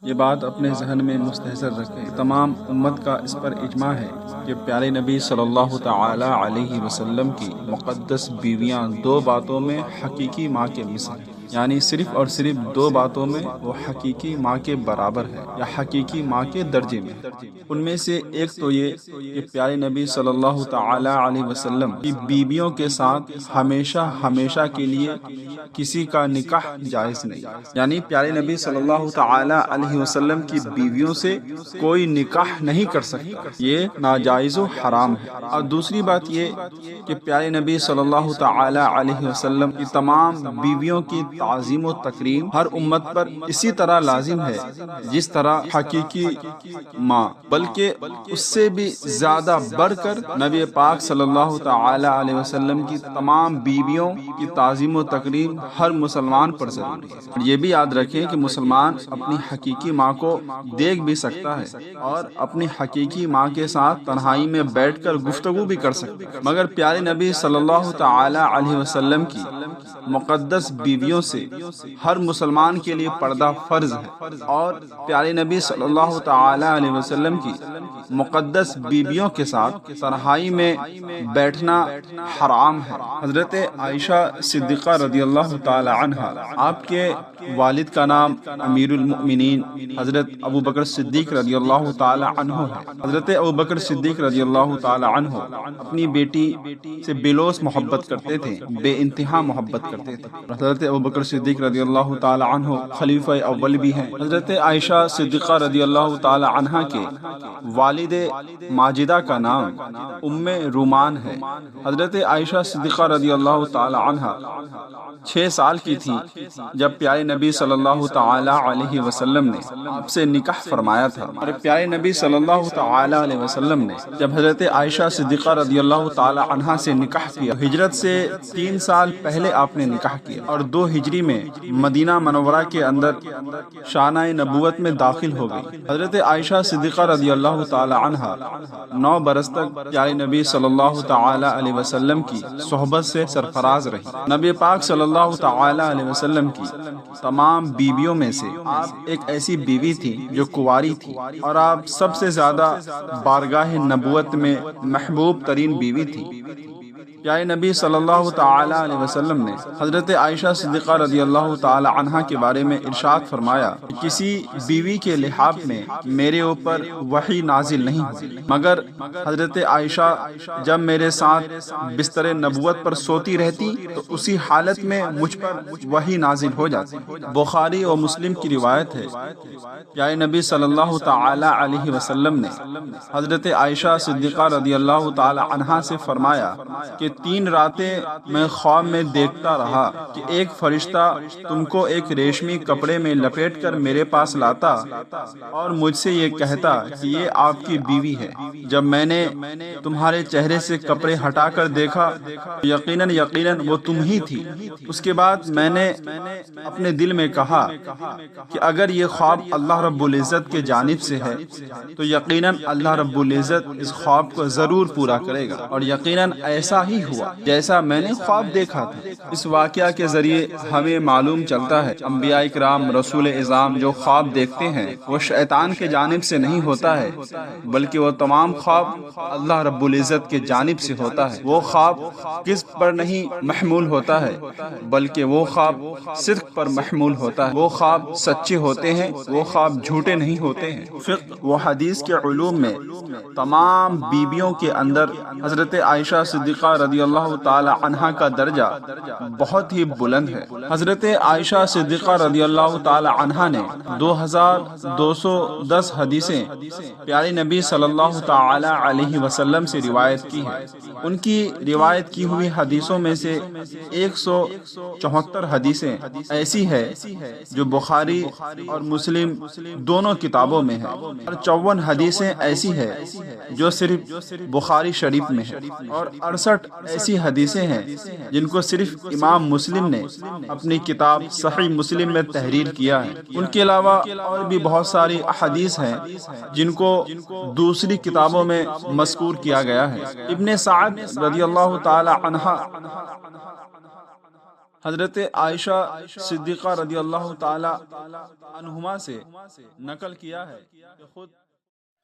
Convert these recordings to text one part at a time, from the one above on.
یہ بات اپنے ذہن میں مستحضر رکھیں، تمام امت کا اس پر اجماع ہے کہ پیارے نبی صلی اللہ تعالی علیہ وسلم کی مقدس بیویاں دو باتوں میں حقیقی ماں کے مثل ہیں، یعنی صرف اور صرف دو باتوں میں وہ حقیقی ماں کے برابر ہے یا حقیقی ماں کے درجے میں ہے۔ ان میں سے ایک تو یہ کہ پیارے نبی صلی اللہ تعالی علیہ وسلم کی بیویوں کے ساتھ ہمیشہ ہمیشہ کے لیے کسی کا نکاح جائز نہیں، یعنی پیارے نبی صلی اللہ تعالی علیہ وسلم کی بیویوں سے کوئی نکاح نہیں کر سکتا، یہ ناجائز و حرام ہے۔ اور دوسری بات یہ کہ پیارے نبی صلی اللہ تعالی علیہ وسلم کی تمام بیویوں کی تعظیم و تکریم ہر امت پر اسی طرح لازم ہے جس طرح حقیقی ماں، بلکہ اس سے بھی زیادہ بڑھ کر نبی پاک صلی اللہ تعالی علیہ وسلم کی تمام بیویوں کی تعظیم و تکریم ہر مسلمان پر ضروری ہے۔ اور یہ بھی یاد رکھیں کہ مسلمان اپنی حقیقی ماں کو دیکھ بھی سکتا ہے اور اپنی حقیقی ماں کے ساتھ تنہائی میں بیٹھ کر گفتگو بھی کر سکتا ہے، مگر پیارے نبی صلی اللہ تعالی علیہ وسلم کی مقدس بیویوں سے ہر مسلمان کے لیے پردہ فرض ہے، اور پیارے نبی صلی اللہ تعالی علیہ وسلم کی مقدس بیویوں کے ساتھ تنہائی میں بیٹھنا حرام ہے۔ حضرت عائشہ صدیقہ رضی اللہ تعالی عنہا، آپ کے والد کا نام امیر المؤمنین حضرت ابو بکر صدیق رضی اللہ تعالی عنہ ہے۔ حضرت ابو بکر صدیق رضی اللہ تعالی عنہ اپنی بیٹی سے بلوس محبت کرتے تھے، بے انتہا محبت کرتے تھے۔ حضرت ابو بکر صدیق رضی اللہ تعالی عنہ خلیفہ اول بھی ہیں۔ حضرت عائشہ صدیقہ رضی اللہ تعالی عنہا کے والد ماجدہ کا نام ام رومان ہے۔ حضرت عائشہ صدیقہ رضی اللہ تعالی عنہا 6 سال کی تھی جب پیارے نبی صلی اللہ تعالی علیہ وسلم نے آپ سے نکاح فرمایا تھا، اور پیارے نبی صلی اللہ تعالی علیہ وسلم نے جب حضرت عائشہ صدیقہ رضی اللہ تعالی عنہا سے نکاح کیا، ہجرت سے 3 سال پہلے آپ نے نکاح کیا، اور 2 ہجری میں مدینہ منورہ کے اندر شانہ نبوت میں داخل ہو گئی۔ حضرت عائشہ صدیقہ رضی اللہ تعالی عنہا 9 برس تک پیارے نبی صلی اللہ تعالی علیہ وسلم کی صحبت سے سرفراز رہی۔ نبی پاک صلی اللہ تعالی علیہ وسلم کی تمام بیویوں میں سے آپ ایک ایسی بیوی تھی جو کنواری تھی، اور آپ سب سے زیادہ بارگاہ نبوت میں محبوب ترین بیوی تھی۔ پیارے نبی صلی اللہ تعالی علیہ وسلم نے حضرت عائشہ صدیقہ رضی اللہ تعالی عنہا کے بارے میں ارشاد فرمایا کہ کسی بیوی کے لحاف میں میرے اوپر وحی نازل نہیں ہوئی، مگر حضرت عائشہ جب میرے ساتھ بستر نبوت پر سوتی رہتی تو اسی حالت میں مجھ پر وحی نازل ہو جاتی۔ بخاری اور مسلم کی روایت ہے، پیارے نبی صلی اللہ تعالی علیہ وسلم نے حضرت عائشہ صدیقہ رضی اللہ تعالی عنہا سے فرمایا کہ 3 راتیں میں خواب میں دیکھتا رہا کہ ایک فرشتہ تم کو ایک ریشمی کپڑے میں لپیٹ کر میرے پاس لاتا اور مجھ سے یہ کہتا کہ یہ آپ کی بیوی ہے۔ جب میں نے تمہارے چہرے سے کپڑے ہٹا کر دیکھا یقیناً وہ تم ہی تھی۔ اس کے بعد میں نے اپنے دل میں کہا کہ اگر یہ خواب اللہ رب العزت کے جانب سے ہے تو یقیناً اللہ رب العزت اس خواب کو ضرور پورا کرے گا، اور یقیناً ایسا ہی ہوا جیسا میں نے خواب دیکھا تھا۔ اس واقعہ کے ذریعے ہمیں معلوم چلتا ہے انبیاء کرام رسول اعظام جو خواب دیکھتے ہیں وہ شیطان کے جانب سے نہیں ہوتا ہے، بلکہ وہ تمام خواب اللہ رب العزت کے جانب سے ہوتا ہے۔ وہ خواب کذب پر نہیں محمول ہوتا ہے بلکہ وہ خواب صدق پر محمول ہوتا ہے۔ وہ خواب سچے ہوتے ہیں، وہ خواب جھوٹے نہیں ہوتے ہیں۔ فقہ و حدیث کے علوم میں تمام بیویوں کے اندر حضرت عائشہ صدیقہ رضی اللہ تعالی عنہا کا درجہ بہت ہی بلند ہے۔ حضرت عائشہ صدیقہ رضی اللہ تعالی عنہا نے 2210 حدیثیں پیارے نبی صلی اللہ تعالی علیہ وسلم سے روایت کی ہیں۔ ان کی روایت کی ہوئی حدیثوں میں سے 174 حدیثیں ایسی ہے جو بخاری اور مسلم دونوں کتابوں میں ہے، اور 54 حدیثیں ایسی ہے جو صرف بخاری شریف میں ہے، اور 68 ایسی حدیثیں ہیں جن کو صرف امام مسلم نے اپنی کتاب صحیح مسلم میں تحریر کیا ہے۔ ان کے علاوہ اور بھی بہت ساری احادیث ہیں جن کو دوسری کتابوں میں مذکور کیا گیا ہے۔ ابن سعد رضی اللہ تعالی عنہ حضرت عائشہ صدیقہ رضی اللہ تعالی عنہما سے نقل کیا ہے کہ خود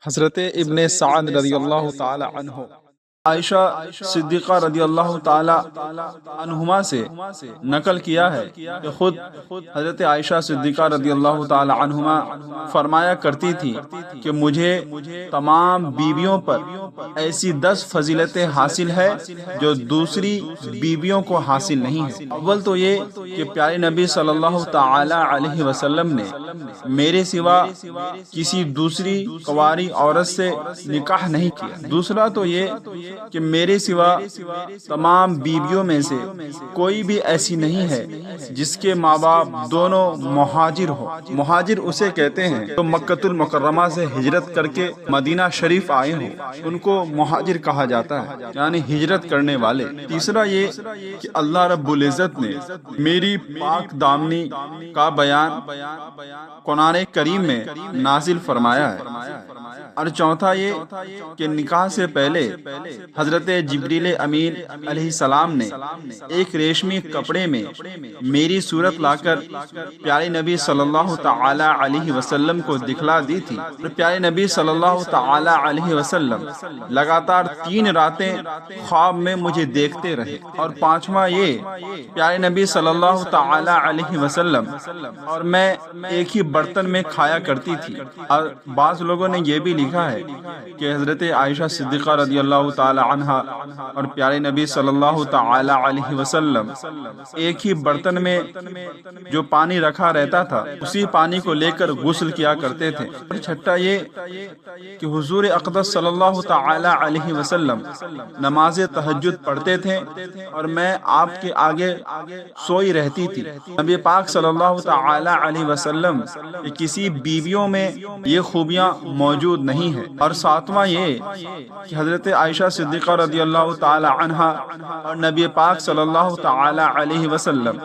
حضرت ابن سعد رضی اللہ تعالی عنہ عائشہ صدیقہ رضی اللہ تعالی عنہما سے نقل کیا ہے کہ خود حضرت عائشہ صدیقہ رضی اللہ تعالی عنہما فرمایا کرتی تھی کہ مجھے تمام بیویوں پر ایسی 10 فضیلتیں حاصل ہے جو دوسری بیویوں کو حاصل نہیں ہے۔ اول تو یہ کہ پیارے نبی صلی اللہ تعالی علیہ وسلم نے میرے سوا کسی دوسری کنواری عورت سے نکاح نہیں کیا۔ دوسرا تو یہ کہ میرے سوا تمام بیویوں میں سے کوئی بھی ایسی نہیں ہے جس کے ماں باپ دونوں مہاجر ہو۔ مہاجر اسے کہتے ہیں تو مکۃ المکرمہ سے ہجرت کر کے مدینہ شریف آئے ہوں، ان کو مہاجر کہا جاتا ہے، یعنی ہجرت کرنے والے۔ تیسرا یہ کہ اللہ رب العزت نے میری پاک دامنی کا بیان قرآن کریم میں نازل فرمایا ہے۔ اور چوتھا یہ کہ نکاح سے پہلے حضرت جبریل امین علیہ السلام نے ایک ریشمی کپڑے میں میری صورت لا کر پیارے نبی صلی اللہ تعالی علیہ وسلم کو دکھلا دی تھی۔ اور پیارے نبی صلی اللہ تعالی علیہ وسلم لگاتار 3 راتیں خواب میں مجھے دیکھتے رہے۔ اور پانچواں یہ پیارے نبی صلی اللہ تعالی علیہ وسلم اور میں ایک ہی برتن میں کھایا کرتی تھی۔ اور بعض لوگوں نے یہ بھی لکھا ہے کہ حضرت عائشہ صدیقہ رضی اللہ تعالی عنہا اور پیارے نبی صلی اللہ تعالی علیہ وسلم ایک ہی برتن میں جو پانی رکھا رہتا تھا اسی پانی کو لے کر غسل کیا کرتے تھے۔ اور چھٹا یہ کہ حضور اقدس صلی اللہ تعالی علیہ وسلم نماز تہجد پڑھتے تھے اور میں آپ کے آگے سوئی رہتی تھی۔ نبی پاک صلی اللہ تعالی علیہ وسلم کی کسی بیویوں میں یہ خوبیاں موجود نہیں ہے۔ اور ساتواں یہ کہ حضرت عائشہ صدیقہ رضی اللہ تعالی عنہا اور نبی پاک صلی اللہ تعالی علیہ وسلم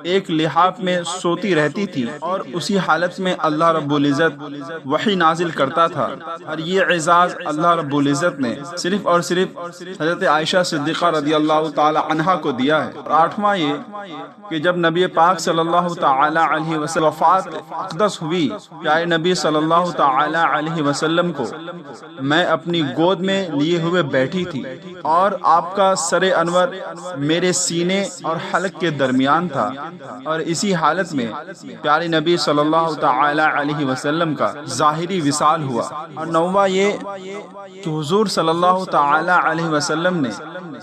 ایک لحاف میں سوتی رہتی تھی اور اسی حالت میں اللہ رب العزت وحی نازل کرتا تھا۔ اور یہ اعزاز اللہ رب العزت نے صرف اور صرف حضرت عائشہ صدیقہ رضی اللہ تعالی عنہا کو دیا ہے۔ اور آٹھواں یہ کہ جب نبی پاک صلی اللہ تعالی علیہ وسلم وفات اقدس ہوئی، پیارے نبی صلی اللہ تعالی علیہ وسلم کو میں اپنی گود میں لیے ہوئے بیٹھی تھی اور آپ کا سر انور میرے سینے اور حلق کے درمیان تھا، اور اسی حالت میں پیارے نبی صلی اللہ تعالی علیہ وسلم کا ظاہری وصال ہوا۔ اور نوواں یہ کہ حضور صلی اللہ تعالی علیہ وسلم نے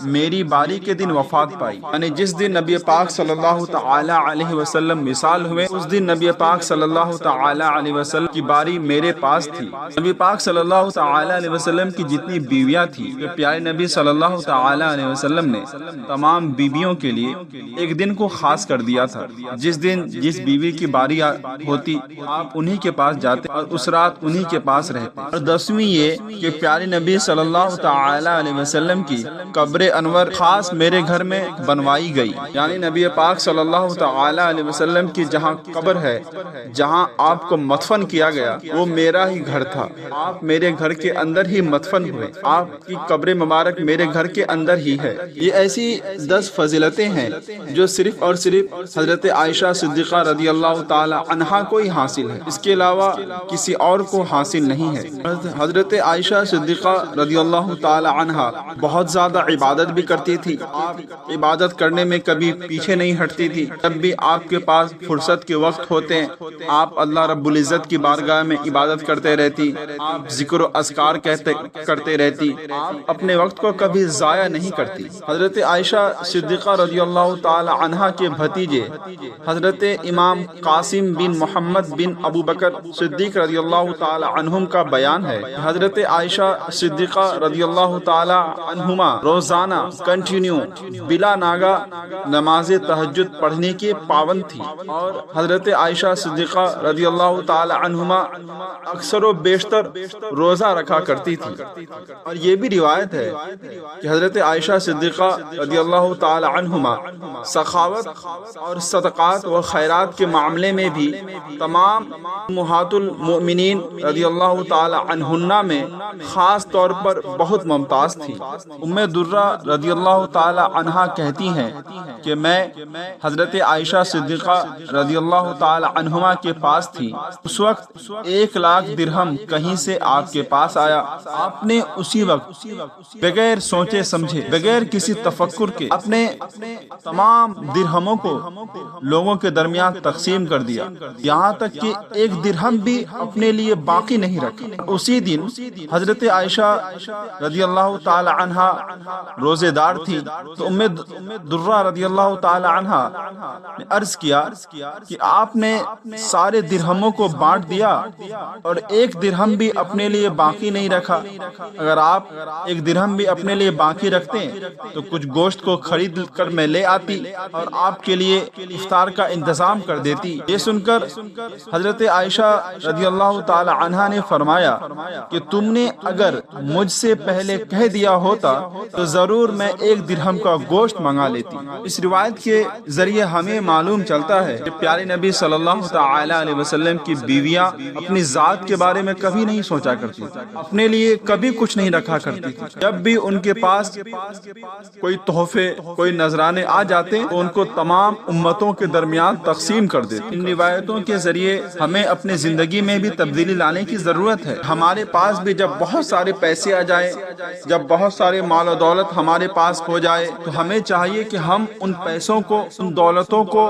میری باری کے دن وفات پائی، یعنی جس دن نبی پاک صلی اللہ تعالی علیہ وسلم وصال ہوئے اس دن نبی پاک صلی اللہ تعالی علیہ وسلم کی باری میرے پاس تھی۔ نبی پاک صلی اللہ تعالی علیہ وسلم کی جتنی بیویاں تھیں کہ پیارے نبی صلی اللہ تعالی علیہ وسلم نے تمام بیویوں کے لیے ایک دن کو خاص کر دیا تھا، جس دن جس بیوی کی باری ہوتی آپ انہی کے پاس جاتے اور اس رات انہی کے پاس رہتے۔ اور 10ویں یہ کہ پیارے نبی صلی اللہ تعالی علیہ وسلم کی قبر انور خاص میرے گھر میں بنوائی گئی، یعنی نبی پاک صلی اللہ تعالی علیہ وسلم کی جہاں قبر ہے، جہاں آپ کو مدفن کیا گیا، وہ میرا ہی گھر تھا۔ آپ میرے گھر کے اندر ہی مدفن ہوئے، آپ کی قبر مبارک میرے گھر کے اندر ہی ہے۔ یہ ایسی 10 فضیلتیں ہیں جو صرف اور صرف حضرت عائشہ صدیقہ رضی اللہ تعالی عنہا کو ہی حاصل ہے، اس کے علاوہ کسی اور کو حاصل نہیں ہے۔ حضرت عائشہ صدیقہ رضی اللہ تعالی عنہا بہت زیادہ عبادت بھی کرتی تھی، آپ عبادت کرنے میں کبھی پیچھے نہیں ہٹتی تھی۔ جب بھی آپ کے پاس فرصت کے وقت ہوتے ہیں آپ اللہ رب العزت کی بارگاہ میں عبادت کرتے رہتی، آپ ذکر و اذکار کرتے رہتی، آپ اپنے وقت کو کبھی ضائع نہیں کرتی۔ حضرت عائشہ صدیقہ رضی اللہ تعالی عنہا کے بھتیجے حضرت امام قاسم بن محمد بن ابو بکر صدیق رضی اللہ تعالی عنہم کا بیان ہے، حضرت عائشہ صدیقہ رضی اللہ تعالی عنہما روزانہ کنٹینیو بلا ناگا نماز تہجد پڑھنے کی پابند تھی، اور حضرت عائشہ صدیقہ رضی اللہ تعالی عنہما اکثر و بیشتر روزہ رکھا کرتی تھی۔ اور یہ بھی روایت ہے کہ حضرت عائشہ صدیقہ رضی اللہ تعالی عنہما سخاوت اور صدقات و خیرات کے معاملے میں بھی تمام امہات المؤمنین رضی اللہ تعالی عنہن میں خاص طور پر بہت ممتاز تھی۔ ام درہ رضی اللہ تعالی عنہا کہتی ہیں کہ میں حضرت عائشہ صدیقہ رضی اللہ تعالی عنہما کے پاس تھی، اس وقت 1,00,000 درہم کہیں سے آپ کے پاس آیا۔ آپ نے اسی وقت بغیر سوچے سمجھے، بغیر کسی تفکر کے اپنے تمام درہموں کو لوگوں کے درمیان تقسیم کر دیا، یہاں تک کہ 1 درہم بھی اپنے لیے باقی نہیں رکھا۔ اسی دن حضرت عائشہ رضی اللہ تعالی عنہا روزے دار تھی، تو ام درہ رضی اللہ تعالی عنہا نے عرض کیا کہ آپ نے سارے درہموں کو بانٹ دیا اور 1 درہم بھی اپنے لیے باقی نہیں رکھا۔ اگر آپ 1 درہم بھی اپنے لیے باقی رکھتے تو کچھ گوشت کو خرید کر میں لے آتی اور آپ کے لیے افطار کا انتظام کر دیتی۔ یہ سن کر حضرت عائشہ رضی اللہ تعالی عنہا نے فرمایا کہ تم نے اگر مجھ سے پہلے کہہ دیا ہوتا تو ضرور میں 1 درہم کا گوشت منگا لیتی۔ اس روایت کے ذریعے ہمیں معلوم چلتا ہے کہ پیارے نبی صلی اللہ تعالی علیہ وسلم کی بیویاں اپنی ذات کے بارے میں کبھی نہیں سوچا کرتی، اپنے لیے کبھی کچھ نہیں رکھا کرتی تھی۔ جب بھی ان کے پاس کوئی تحفے، کوئی نذرانے آ جاتے تو ان کو تمام امتوں کے درمیان تقسیم کر دیتے۔ ان روایتوں کے ذریعے ہمیں اپنی زندگی میں بھی تبدیلی لانے کی ضرورت ہے۔ ہمارے پاس بھی جب بہت سارے پیسے آ جائے، جب بہت سارے مال و دولت ہمارے پاس ہو جائے، تو ہمیں چاہیے کہ ہم ان پیسوں کو، ان دولتوں کو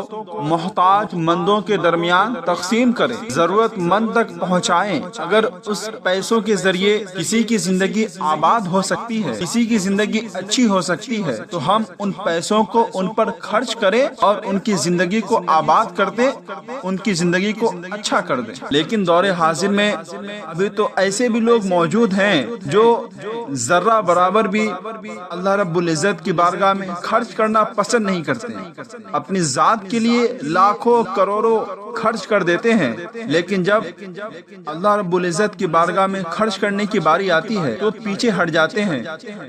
محتاج مندوں کے درمیان تقسیم کریں، ضرورت مند تک پہنچائیں۔ اگر اس پیسوں کے ذریعے کسی کی زندگی آباد ہو سکتی ہے، کسی کی زندگی اچھی ہو سکتی ہے، تو ہم ان پیسوں کو ان پر خرچ کریں اور ان کی زندگی کو آباد کر دیں، ان کی زندگی کو اچھا کر دیں۔ لیکن دور حاضر میں ابھی تو ایسے بھی لوگ موجود ہیں جو ذرہ برابر بھی اللہ رب العزت کی بارگاہ میں خرچ کرنا پسند نہیں کرتے ہیں، اپنی ذات کے لیے لاکھوں کروڑوں خرچ کر دیتے ہیں، لیکن جب اللہ رب العزت کی بارگاہ میں خرچ کرنے کی باری آتی ہے تو پیچھے ہٹ جاتے ہیں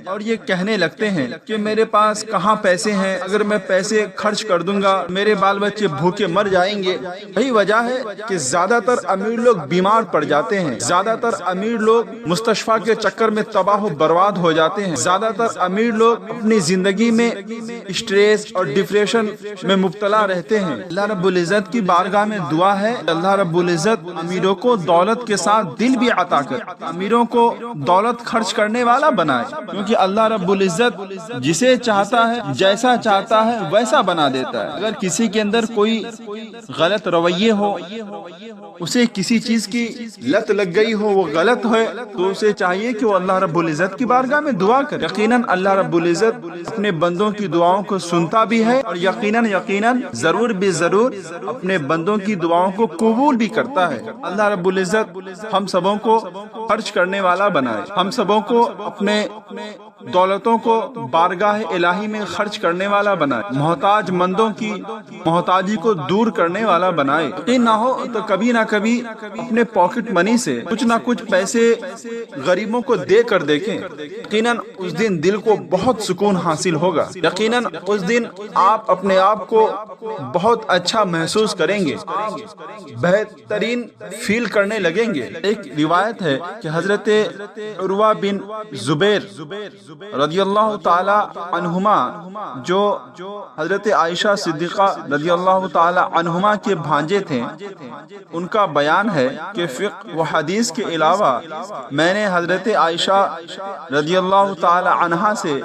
اور یہ کہنے لگتے ہیں کہ میرے پاس کہاں پیسے ہیں، اگر میں پیسے خرچ کر دوں گا میرے بال بچے بھوکے مر جائیں گے۔ یہی وجہ ہے کہ زیادہ تر امیر لوگ بیمار پڑ جاتے ہیں، زیادہ تر امیر لوگ مستشفیٰ کے چکر میں تباہ و برباد ہو جاتے ہیں، زیادہ تر امیر لوگ اپنی زندگی میں اسٹریس اور ڈپریشن میں مبتلا رہتے ہیں۔ اللہ رب العزت کی بارگاہ میں دعا ہے اللہ رب العزت امیروں کو دولت کے ساتھ دل بھی عطا کر، امیروں کو دولت خرچ کرنے والا بنائے، کیونکہ اللہ رب العزت جسے چاہتا ہے، جیسا چاہتا ہے ویسا بنا دیتا ہے۔ اگر کسی کے اندر کوئی غلط رویے ہو، اسے کسی چیز کی لت لگ گئی ہو، وہ غلط ہے، تو اسے چاہیے کہ وہ اللہ رب العزت کی بارگاہ میں دعا کرے۔ یقیناً اللہ رب العزت اپنے بندوں کی دعاؤں کو سنتا بھی ہے اور یقیناً ضرور بھی ضرور اپنے بندوں کی دعاؤں کو قبول بھی کرتا ہے۔ اللہ رب العزت ہم سبوں کو خرچ کرنے والا بنائے، ہم سبوں کو اپنے دولتوں کو بارگاہ الہی میں خرچ کرنے والا بنائے، محتاج مندوں کی محتاجی کو دور کرنے والا بنائے۔ یہ نہ ہو تو کبھی نہ کبھی اپنے پاکٹ منی سے کچھ نہ کچھ پیسے غریبوں کو دے کر دیکھیں، یقیناً اس دن دل کو بہت سکون حاصل ہوگا، یقیناً اس دن آپ اپنے آپ کو بہت اچھا محسوس کریں گے، بہترین فیل کرنے لگیں گے۔ ایک روایت ہے کہ حضرت عروہ بن زبیر رضی اللہ تعالی عنہما جو حضرت عائشہ صدیقہ رضی اللہ تعالی عنہما کے بھانجے تھے، ان کا بیان ہے کہ فقہ و حدیث کے علاوہ میں نے حضرت عائشہ رضی اللہ تعالی عنہا سے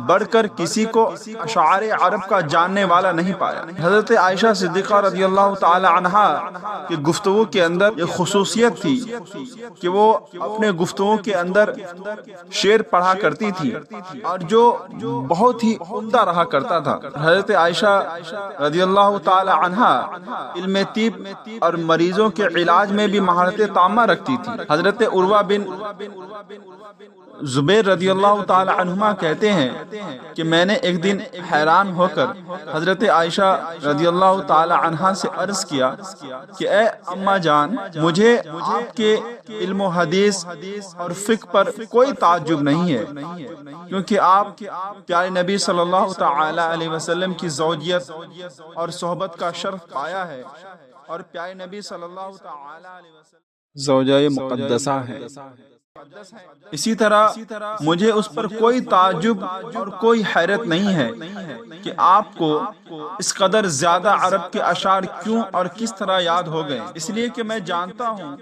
بڑھ کر کسی کو اشعار عرب کا جاننے والا نہیں پایا۔ حضرت عائشہ صدیقہ رضی اللہ تعالی عنہا کی گفتگو کے اندر یہ خصوصیت تھی کہ وہ اپنے گفتگو کے اندر شعر پڑھا کرتی تھی۔ تھی اور جو بہت ہی عمدہ رہا کرتا تھا۔ حضرت عائشہ رضی اللہ تعالی عنہا علم طب اور مریضوں کے علاج میں بھی مہارت تامہ رکھتی تھی۔ حضرت عروہ بن زبیر رضی اللہ تعالی عنہما کہتے ہیں کہ میں نے ایک دن حیران ہو کر حضرت عائشہ رضی اللہ تعالی عنہا سے عرض کیا کہ اے اماں جان، مجھے آپ کے علم و حدیث اور فقہ پر کوئی تعجب نہیں ہے، کیونکہ آپ پیارے نبی صلی اللہ تعالی علیہ وسلم کی زوجیت اور صحبت کا شرف پایا ہے، اور پیارے نبی صلی اللہ تعالی علیہ وسلم زوجہ مقدسہ ہے۔ اسی طرح مجھے اس پر کوئی تعجب اور کوئی حیرت نہیں ہے کہ آپ کو اس قدر زیادہ عرب کے اشعار کیوں اور کس طرح یاد ہو گئے، اس لیے کہ میں جانتا ہوں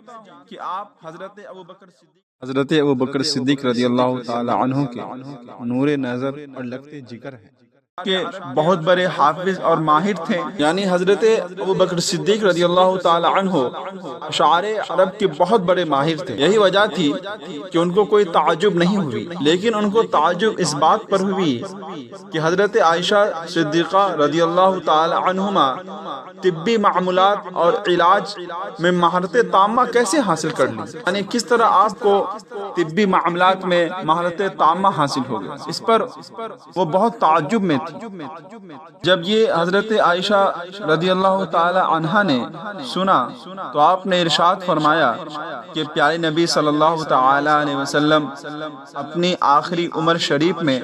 کہ آپ حضرت ابوبکر صدیق رضی اللہ تعالی عنہ کے نور نظر اور لگتے جگر ہیں کہ بہت بڑے حافظ اور ماہر تھے، یعنی حضرت ابوبکر صدیق رضی اللہ تعالی عنہ اشعار عرب کے بہت بڑے ماہر تھے۔ یہی وجہ تھی کہ ان کو کوئی تعجب نہیں ہوئی، لیکن ان کو تعجب اس بات پر ہوئی کہ حضرت عائشہ صدیقہ رضی اللہ تعالی عنہما طبی معمولات اور علاج میں مہارت تامہ کیسے حاصل کر لی، یعنی کس طرح آپ کو طبی معاملات میں مہارت تامہ حاصل ہو گئی۔ اس پر وہ بہت تعجب میں تھی۔ جب یہ حضرت عائشہ رضی اللہ تعالی عنہا نے سنا تو آپ نے ارشاد فرمایا کہ پیارے نبی صلی اللہ تعالی علیہ وسلم اپنی آخری عمر شریف میں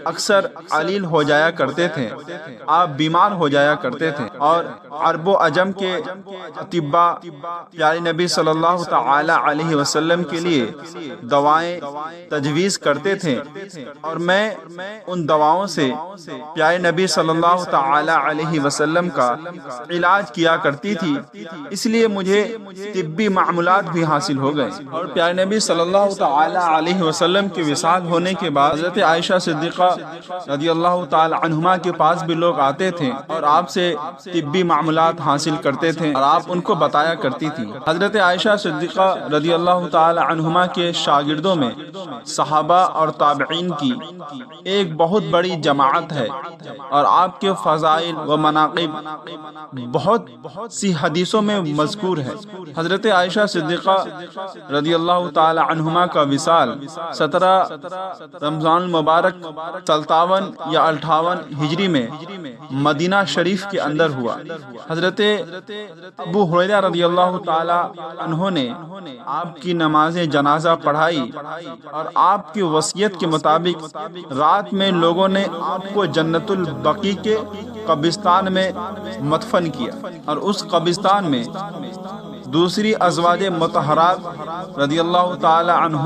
اکثر علیل ہو جایا کرتے تھے، آپ بیمار ہو جایا کرتے تھے، اور عرب و عجم کے اطباء پیارے نبی صلی اللہ تعالی علیہ وسلم کے لیے دوائیں تجویز کرتے تھے، اور میں ان دواؤں سے پیارے نبی صلی اللہ تعالی علیہ وسلم کا علاج کیا کرتی تھی، اس لیے مجھے طبی معمولات بھی حاصل ہو گئے۔ اور پیارے نبی صلی اللہ تعالی علیہ وسلم کے وصال ہونے کے بعد حضرت عائشہ صدیقہ رضی اللہ تعالی عنہما کے پاس بھی لوگ آتے تھے اور آپ سے طبی معمولات حاصل کرتے تھے اور آپ ان کو بتایا کرتی تھی۔ حضرت عائشہ صدیقہ رضی اللہ تعالی عنہما کے شاگردوں میں صحابہ اور تابعین کی ایک بہت بڑی جماعت ہے، اور آپ کے فضائل و مناقب بہت سی حدیثوں میں مذکور ہے۔ حضرت عائشہ صدیقہ رضی اللہ تعالی عنہما کا وصال 17 رمضان المبارک 57 یا 58 ہجری میں مدینہ شریف کے اندر ہوا۔ حضرت ابو ہریرہ رضی اللہ تعالی عنہ نے آپ کی نماز جنازہ پڑھائی، اور آپ کی وصیت کے مطابق رات میں لوگوں نے آپ کو جنت البقیع کے قبرستان میں مدفن کیا، اور اس قبرستان میں دوسری ازواج مطہرات رضی اللہ تعالی عنہ